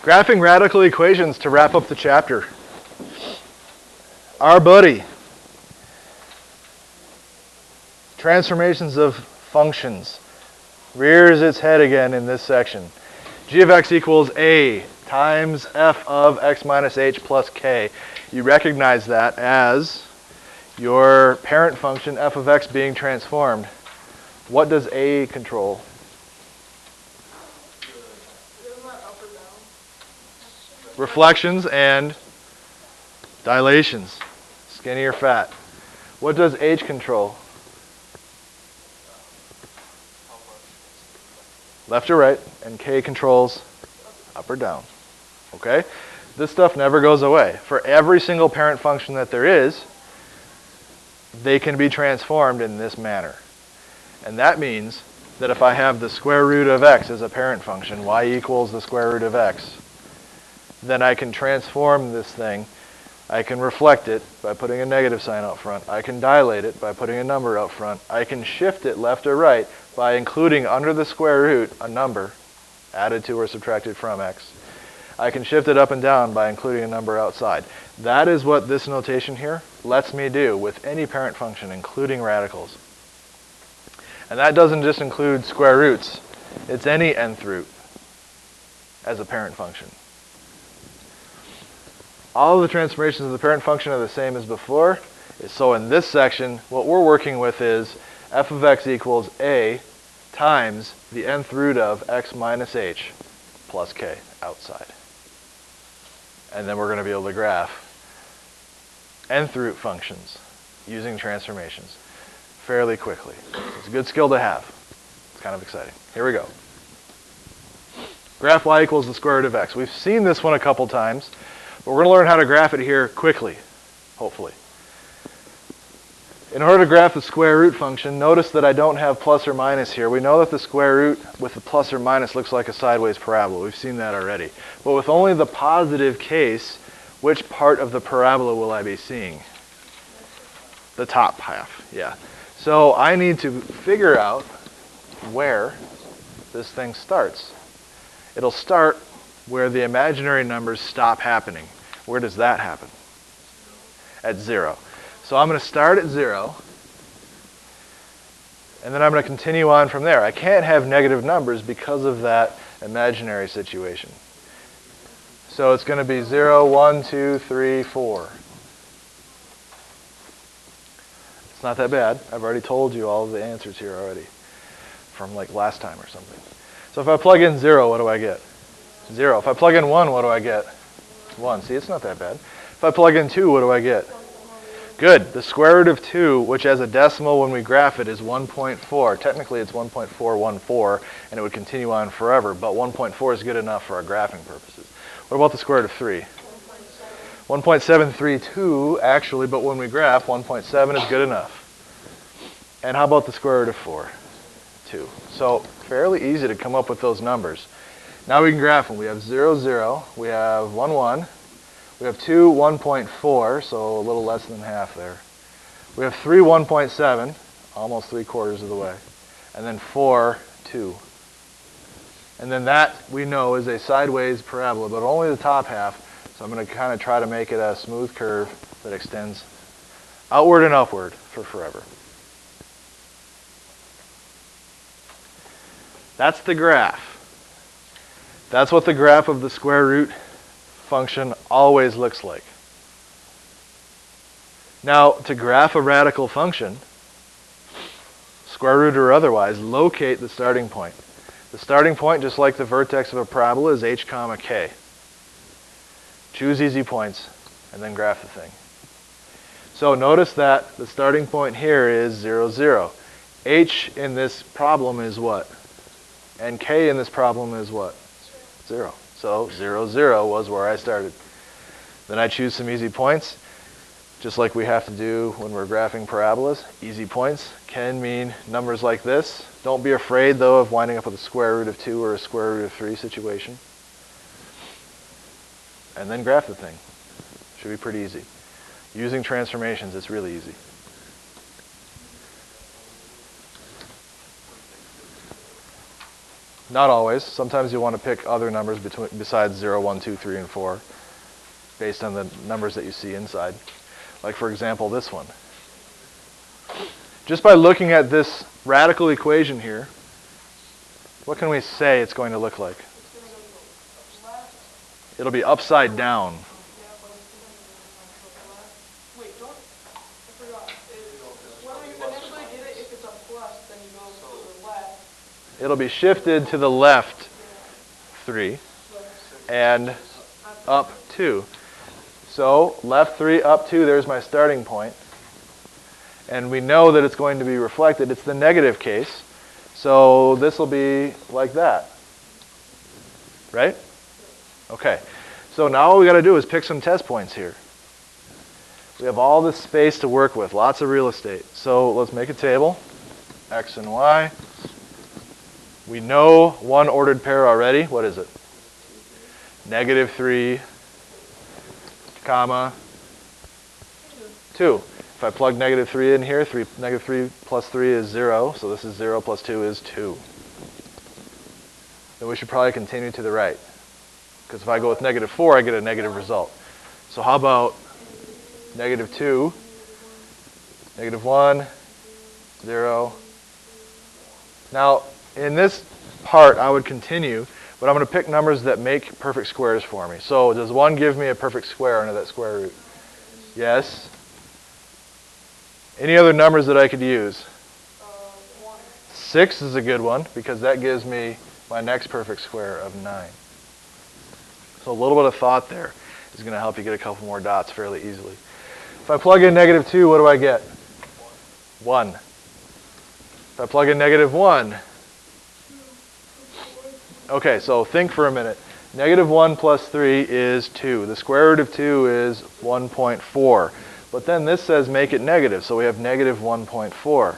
Graphing radical equations to wrap up the chapter. Our buddy. Transformations of functions. Rears its head again in this section. G of x equals a times f of x minus h plus k. You recognize that as your parent function f of x being transformed. What does a control? Reflections and dilations, skinny or fat. What does h control? Left or right, and k controls up or down. Okay? This stuff never goes away. For every single parent function that there is, they can be transformed in this manner. And that means that if I have the square root of x as a parent function, y equals the square root of x, then I can transform this thing. I can reflect it by putting a negative sign out front. I can dilate it by putting a number out front. I can shift it left or right by including under the square root a number added to or subtracted from x. I can shift it up and down by including a number outside. That is what this notation here lets me do with any parent function, including radicals. And that doesn't just include square roots. It's any nth root as a parent function. All of the transformations of the parent function are the same as before. So in this section, what we're working with is f of x equals a times the nth root of x minus h plus k outside. And then we're going to be able to graph nth root functions using transformations fairly quickly. It's a good skill to have. It's kind of exciting. Here we go. Graph y equals the square root of x. We've seen this one a couple times, but we're going to learn how to graph it here quickly, hopefully. In order to graph the square root function, notice that I don't have plus or minus here. We know that the square root with the plus or minus looks like a sideways parabola. We've seen that already. But with only the positive case, which part of the parabola will I be seeing? The top half, yeah. So I need to figure out where this thing starts. It'll start where the imaginary numbers stop happening. Where does that happen? At 0. So I'm going to start at 0, and then I'm going to continue on from there. I can't have negative numbers because of that imaginary situation. So it's going to be 0, 1, 2, 3, 4. It's not that bad. I've already told you all of the answers here already from like last time or something. So if I plug in 0, what do I get? 0. If I plug in 1, what do I get? 1. See, it's not that bad. If I plug in 2, what do I get? Good. The square root of 2, which as a decimal when we graph it is 1.4. Technically it's 1.414, and it would continue on forever, but 1.4 is good enough for our graphing purposes. What about the square root of 3? 1.732 actually, but when we graph, 1.7 is good enough. And how about the square root of 4? 2. So fairly easy to come up with those numbers. Now we can graph them. We have 0, 0. We have 1, 1. We have 2, 1.4, so a little less than half there. We have 3, 1.7, almost 3/4 of the way. And then 4, 2. And then that, we know, is a sideways parabola, but only the top half. So I'm going to kind of try to make it a smooth curve that extends outward and upward for forever. That's the graph. That's what the graph of the square root function always looks like. Now, to graph a radical function, square root or otherwise, locate the starting point. The starting point, just like the vertex of a parabola, is h comma k. Choose easy points, and then graph the thing. So notice that the starting point here is 0, 0. H in this problem is what? And k in this problem is what? 0. So 0, 0 was where I started. Then I choose some easy points, just like we have to do when we're graphing parabolas. Easy points can mean numbers like this. Don't be afraid, though, of winding up with a square root of 2 or a square root of 3 situation. And then graph the thing. Should be pretty easy. Using transformations, it's really easy. Not always. Sometimes you want to pick other numbers besides 0, 1, 2, 3, and 4 based on the numbers that you see inside. Like, for example, this one. Just by looking at this radical equation here, what can we say it's going to look like? It'll be upside down. It'll be shifted to the left 3 and up 2. So left 3, up 2, there's my starting point. And we know that it's going to be reflected. It's the negative case. So this will be like that. Right? Okay. So now all we got to do is pick some test points here. We have all this space to work with, lots of real estate. So let's make a table, X and Y. We know one ordered pair already. What is it? -3, comma, 2. If I plug -3 in here, -3 plus 3 is 0. So this is 0 plus 2 is 2. Then we should probably continue to the right. Because if I go with -4, I get a negative result. So how about -2, -1, 0. Now, in this part, I would continue, but I'm going to pick numbers that make perfect squares for me. So does 1 give me a perfect square under that square root? Yes. Any other numbers that I could use? 6 is a good one, because that gives me my next perfect square of 9. So a little bit of thought there is going to help you get a couple more dots fairly easily. If I plug in -2, what do I get? 1. If I plug in -1, okay, so think for a minute. -1 plus 3 is 2. The square root of 2 is 1.4. But then this says make it negative, so we have -1.4.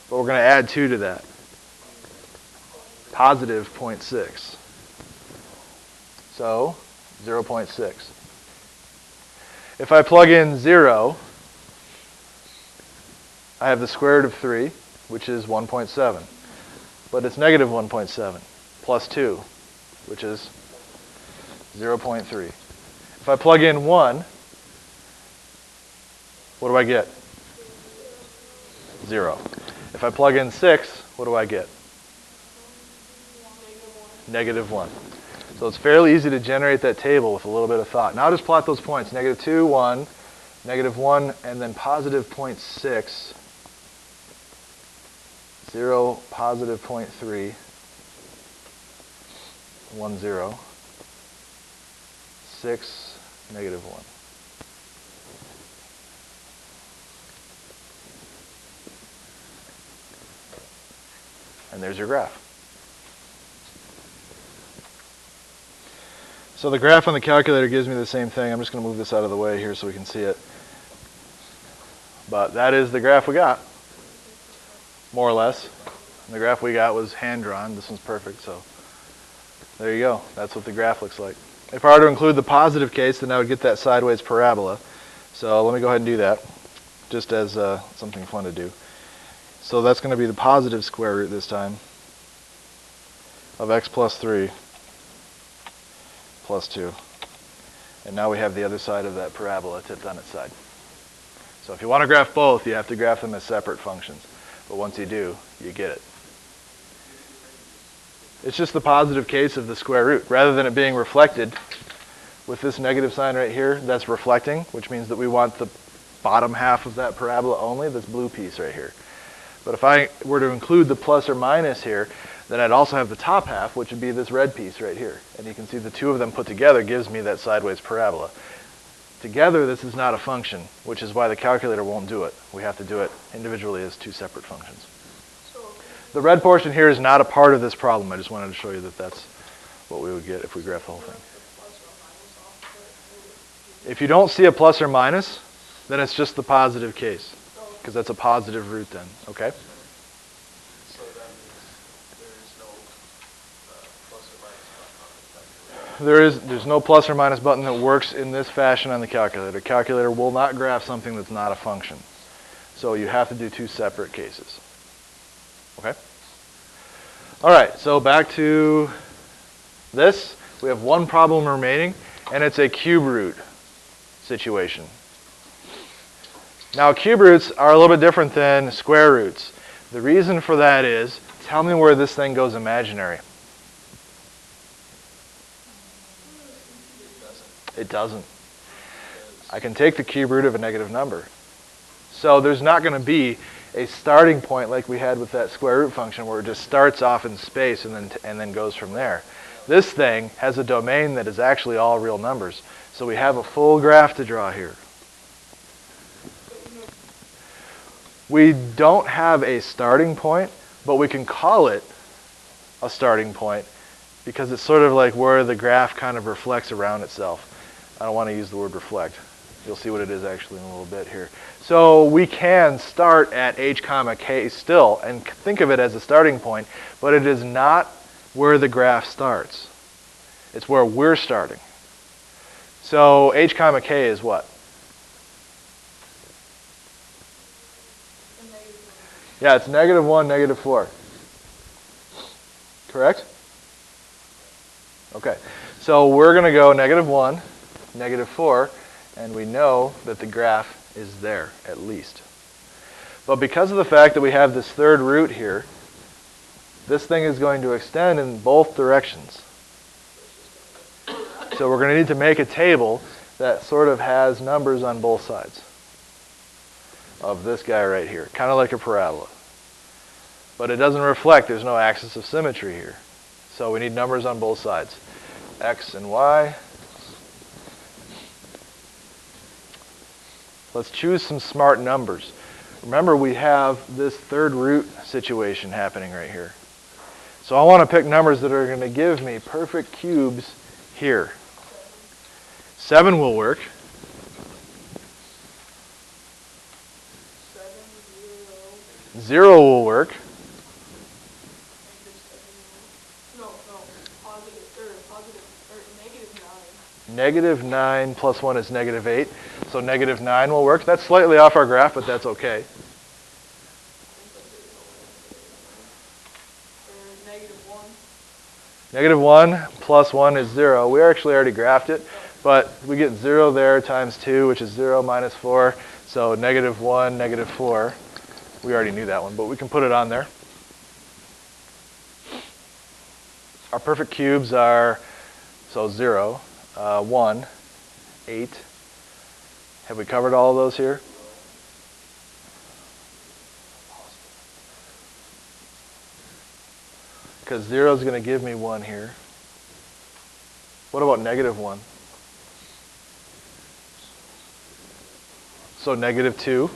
But we're going to add 2 to that. Positive 0.6. So 0.6. If I plug in 0, I have the square root of 3, which is 1.7. But it's -1.7 plus 2, which is 0.3. If I plug in 1, what do I get? 0. If I plug in 6, what do I get? -1. So it's fairly easy to generate that table with a little bit of thought. Now just plot those points. -2, 1, -1, and then positive 0.6, 0, positive 0.3, 1, 0, 6, -1. And there's your graph. So the graph on the calculator gives me the same thing. I'm just going to move this out of the way here so we can see it. But that is the graph we got, more or less. And the graph we got was hand-drawn. This one's perfect, so there you go. That's what the graph looks like. If I were to include the positive case, then I would get that sideways parabola. So let me go ahead and do that, just as something fun to do. So that's going to be the positive square root this time of x plus 3 plus 2. And now we have the other side of that parabola tipped on its side. So if you want to graph both, you have to graph them as separate functions. But once you do, you get it. It's just the positive case of the square root. Rather than it being reflected with this negative sign right here, that's reflecting, which means that we want the bottom half of that parabola only, this blue piece right here. But if I were to include the plus or minus here, then I'd also have the top half, which would be this red piece right here. And you can see the two of them put together gives me that sideways parabola. Together, this is not a function, which is why the calculator won't do it. We have to do it individually as two separate functions. The red portion here is not a part of this problem. I just wanted to show you that that's what we would get if we graph the whole thing. If you don't see a plus or minus, then it's just the positive case, because that's a positive root then, okay? So that means there is no plus or minus button on the calculator. There's no plus or minus button that works in this fashion on the calculator. The calculator will not graph something that's not a function. So you have to do two separate cases. Okay? All right, so back to this. We have one problem remaining, and it's a cube root situation. Now, cube roots are a little bit different than square roots. The reason for that is, tell me where this thing goes imaginary. It doesn't. I can take the cube root of a negative number. So there's not going to be a starting point like we had with that square root function where it just starts off in space and then goes from there. This thing has a domain that is actually all real numbers. So we have a full graph to draw here. We don't have a starting point, but we can call it a starting point because it's sort of like where the graph kind of reflects around itself. I don't want to use the word reflect. You'll see what it is actually in a little bit here. So we can start at h comma k still and think of it as a starting point, but it is not where the graph starts. It's where we're starting. So h comma k is what? Yeah, it's -1, -4. Correct? Okay. So we're going to go -1, -4, and we know that the graph is there, at least. But because of the fact that we have this third root here, this thing is going to extend in both directions. So we're going to need to make a table that sort of has numbers on both sides of this guy right here, kind of like a parabola. But it doesn't reflect, there's no axis of symmetry here. So we need numbers on both sides, x and y. Let's choose some smart numbers. Remember, we have this third root situation happening right here. So I want to pick numbers that are going to give me perfect cubes here. 7 will work. 0 will work. -9 plus 1 is -8. So -9 will work. That's slightly off our graph, but that's okay. -1 plus 1 is 0. We actually already graphed it, but we get 0 there times 2, which is 0 minus 4. So -1, -4. We already knew that one, but we can put it on there. Our perfect cubes are, so 0, 1, 8. Have we covered all of those here? Because 0 is going to give me 1 here. What about -1? So -2.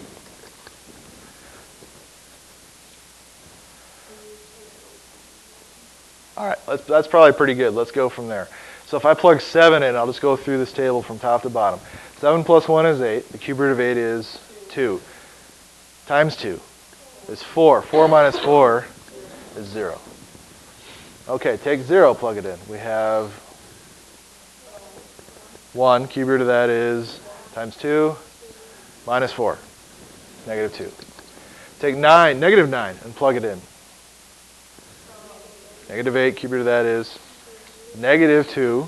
All right, that's probably pretty good. Let's go from there. So if I plug 7 in, I'll just go through this table from top to bottom. 7 plus 1 is 8. The cube root of 8 is 2. Times 2 is 4. 4 minus 4 is 0. Okay, take 0, plug it in. We have 1. Cube root of that is times 2 minus 4, -2. Take -9, and plug it in. -8, cube root of that is -2,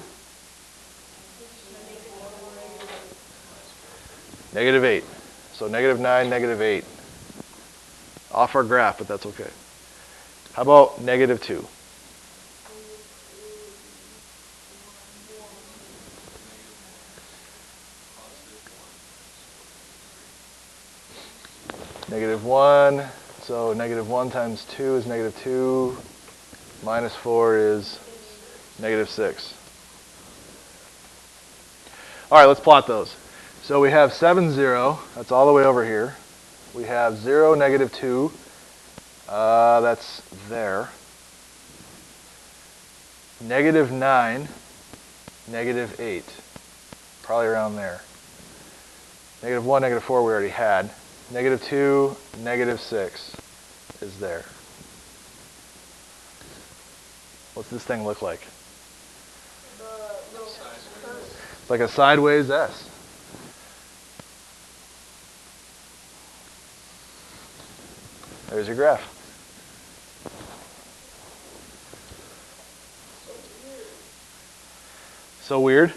-8. So -9, -8. Off our graph, but that's okay. How about -2? -1, so -1 times 2 is -2, minus 4 is -6. All right, let's plot those. So we have 7, 0, that's all the way over here. We have 0, -2, that's there. -9, -8, probably around there. -1, -4 we already had. -2, -6 is there. What's this thing look like? It's like a sideways S. There's your graph. So weird.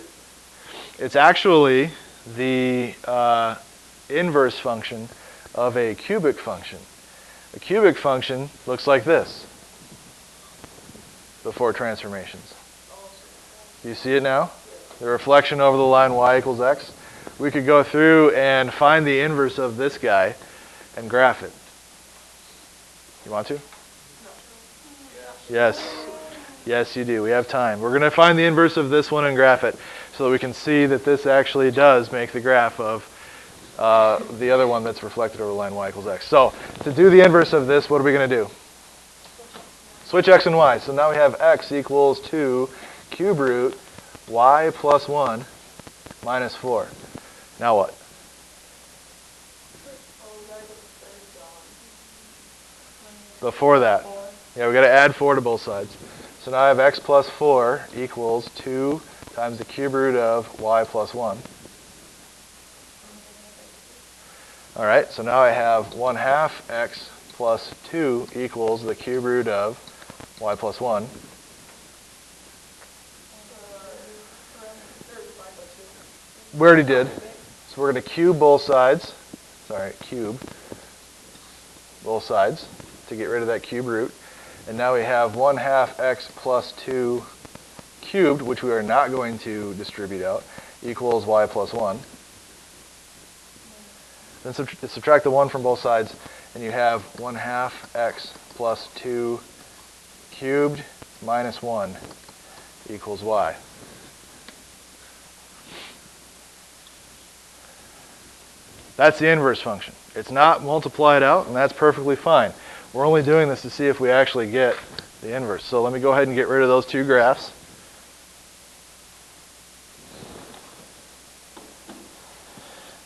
It's actually the inverse function of a cubic function. A cubic function looks like this before transformations. Do you see it now? The reflection over the line y equals x. We could go through and find the inverse of this guy and graph it. You want to? Yes. Yes, you do. We have time. We're going to find the inverse of this one and graph it so that we can see that this actually does make the graph of the other one that's reflected over the line y equals x. So to do the inverse of this, what are we going to do? Switch x and y. So now we have x equals 2 cube root y plus 1 minus 4. Now what? Before that. Yeah, we got to add 4 to both sides. So now I have x plus 4 equals 2 times the cube root of y plus 1. All right, so now I have 1/2 x plus 2 equals the cube root of y plus 1. We already did. So we're going to cube both sides. Cube both sides to get rid of that cube root. And now we have 1/2 x plus 2 cubed, which we are not going to distribute out, equals y plus 1. Then subtract the 1 from both sides, and you have 1/2 x plus 2 cubed minus 1 equals y. That's the inverse function. It's not multiplied out, and that's perfectly fine. We're only doing this to see if we actually get the inverse. So let me go ahead and get rid of those two graphs.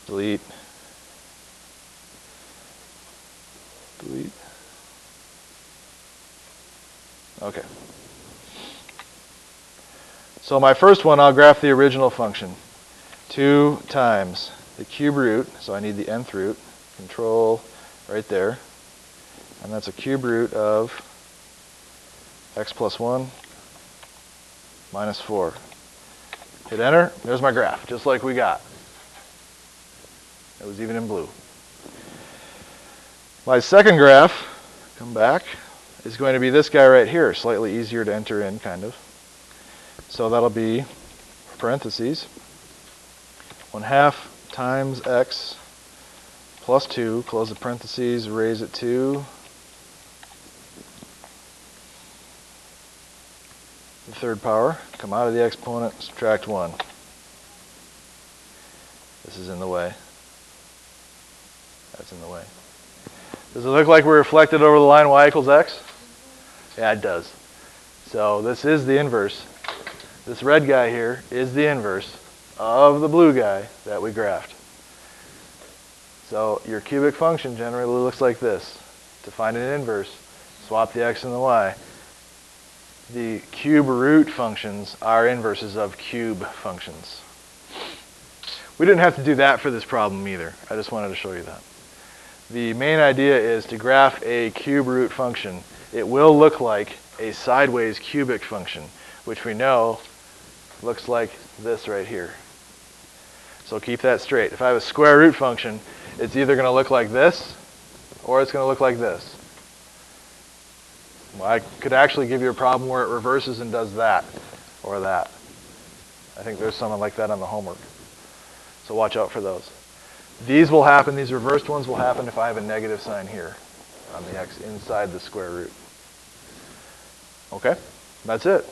Delete. Delete. Okay. So my first one, I'll graph the original function. 2 times the cube root, so I need the nth root, control right there. And that's a cube root of x plus 1 minus 4. Hit enter. There's my graph, just like we got. It was even in blue. My second graph, come back, is going to be this guy right here, slightly easier to enter in, kind of. So that'll be parentheses 1/2 times x plus 2, close the parentheses, raise it to the third power, come out of the exponent, subtract 1. This is in the way. That's in the way. Does it look like we're reflected over the line y equals x? Yeah, it does. So this is the inverse. This red guy here is the inverse of the blue guy that we graphed. So your cubic function generally looks like this. To find an inverse, swap the x and the y. The cube root functions are inverses of cube functions. We didn't have to do that for this problem either. I just wanted to show you that. The main idea is to graph a cube root function. It will look like a sideways cubic function, which we know looks like this right here. So keep that straight. If I have a square root function, it's either going to look like this or it's going to look like this. Well, I could actually give you a problem where it reverses and does that or that. I think there's something like that on the homework. So watch out for those. These will happen, these reversed ones will happen if I have a negative sign here on the x inside the square root. Okay, that's it.